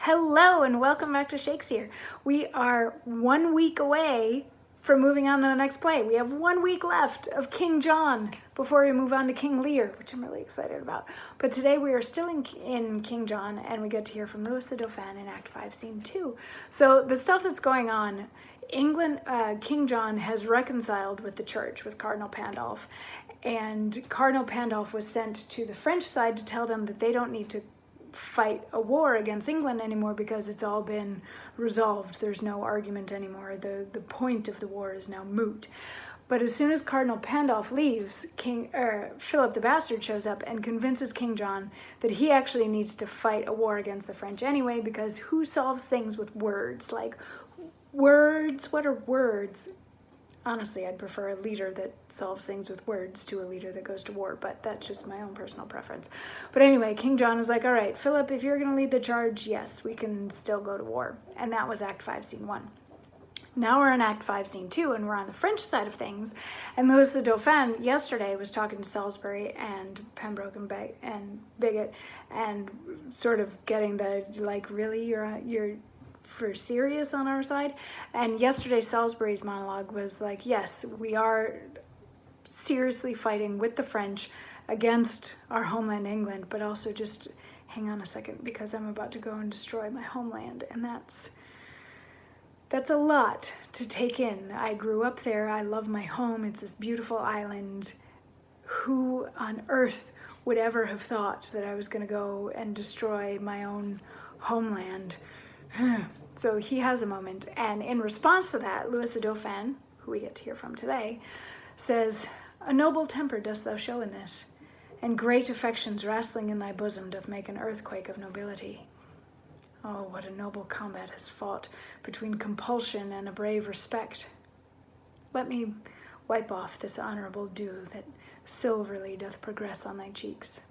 Hello and welcome back to Shakesyear. We are 1 week away from moving on to the next play. We have 1 week left of King John before we move on to King Lear, which I'm really excited about. But today we are still in King John, and we get to hear from Louis the Dauphin in Act 5, Scene 2. So the stuff that's going on, King John has reconciled with the church, with Cardinal Pandolf, and Cardinal Pandolf was sent to the French side to tell them that they don't need to fight a war against England anymore because it's all been resolved. There's no argument anymore. The point of the war is now moot. But as soon as Cardinal Pandolf leaves, Philip the Bastard shows up and convinces King John that he actually needs to fight a war against the French anyway, because who solves things with words? Like, words? What are words? Honestly, I'd prefer a leader that solves things with words to a leader that goes to war, but that's just my own personal preference. But anyway, King John is like, all right, Philip, if you're going to lead the charge, yes, we can still go to war. And that was Act 5, Scene 1. Now we're in Act 5, Scene 2, and we're on the French side of things. And Louis the Dauphin yesterday was talking to Salisbury and Pembroke and Bigot and sort of getting the, like, really, you're for serious on our side. And yesterday Salisbury's monologue was like, yes, we are seriously fighting with the French against our homeland England, but also just hang on a second, because I'm about to go and destroy my homeland, and that's a lot to take in. I grew up there. I love my home. It's this beautiful island. Who on earth would ever have thought that I was going to go and destroy my own homeland? So he has a moment, and in response to that, Louis the Dauphin, who we get to hear from today, says, "A noble temper dost thou show in this, and great affections wrestling in thy bosom doth make an earthquake of nobility. Oh, what a noble combat has fought between compulsion and a brave respect. Let me wipe off this honorable dew that silverly doth progress on thy cheeks.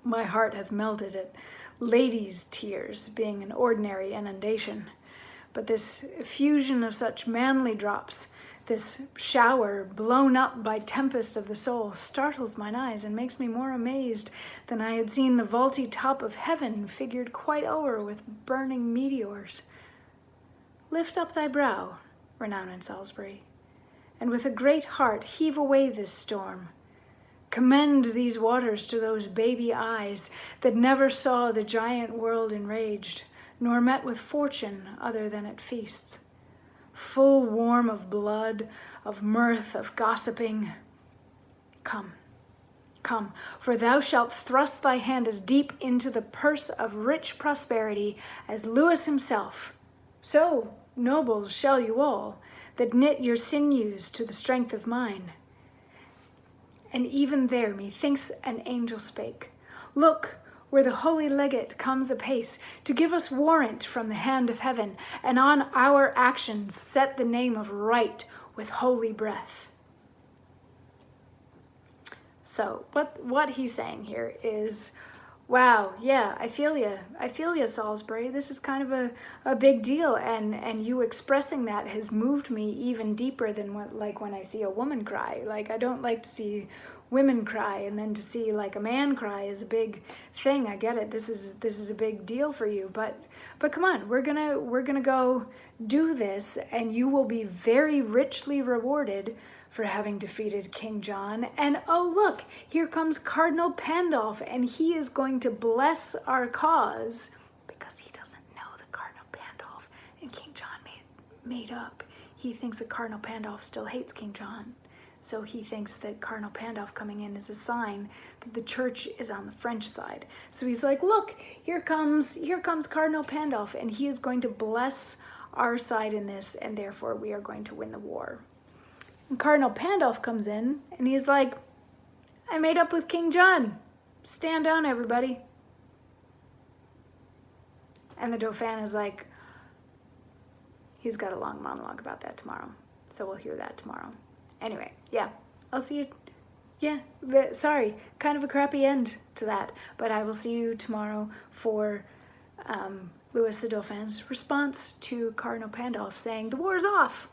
My heart hath melted at ladies' tears, being an ordinary inundation. But this effusion of such manly drops, this shower blown up by tempest of the soul, startles mine eyes and makes me more amazed than I had seen the vaulty top of heaven figured quite o'er with burning meteors. Lift up thy brow, renowned Salisbury, and with a great heart heave away this storm. Commend these waters to those baby eyes that never saw the giant world enraged, nor met with fortune other than at feasts. Full warm of blood, of mirth, of gossiping. Come, come, for thou shalt thrust thy hand as deep into the purse of rich prosperity as Louis himself. So, nobles, shall you all, that knit your sinews to the strength of mine. And even there methinks an angel spake. Look, where the holy legate comes apace to give us warrant from the hand of heaven, and on our actions set the name of right with holy breath." So what he's saying here is, wow, yeah, I feel you, Salisbury. This is kind of a big deal, and you expressing that has moved me even deeper than when I see a woman cry. Like, I don't like to see women cry, and then to see like a man cry is a big thing. I get it. This is a big deal for you, but come on, we're gonna go do this, and you will be very richly rewarded for having defeated King John. And oh look, here comes Cardinal Pandolf, and he is going to bless our cause, because he doesn't know that Cardinal Pandolf and King John made up. He thinks that Cardinal Pandolf still hates King John. So he thinks that Cardinal Pandolf coming in is a sign that the church is on the French side. So he's like, look, here comes Cardinal Pandolf, and he is going to bless our side in this, and therefore we are going to win the war. And Cardinal Pandolf comes in, and he's like, I made up with King John. Stand down, everybody. And the Dauphin is like, he's got a long monologue about that tomorrow. So we'll hear that tomorrow. Anyway, yeah, I'll see you. Yeah, sorry, kind of a crappy end to that, but I will see you tomorrow for Louis the Dauphin's response to Cardinal Pandolf saying, the war's off.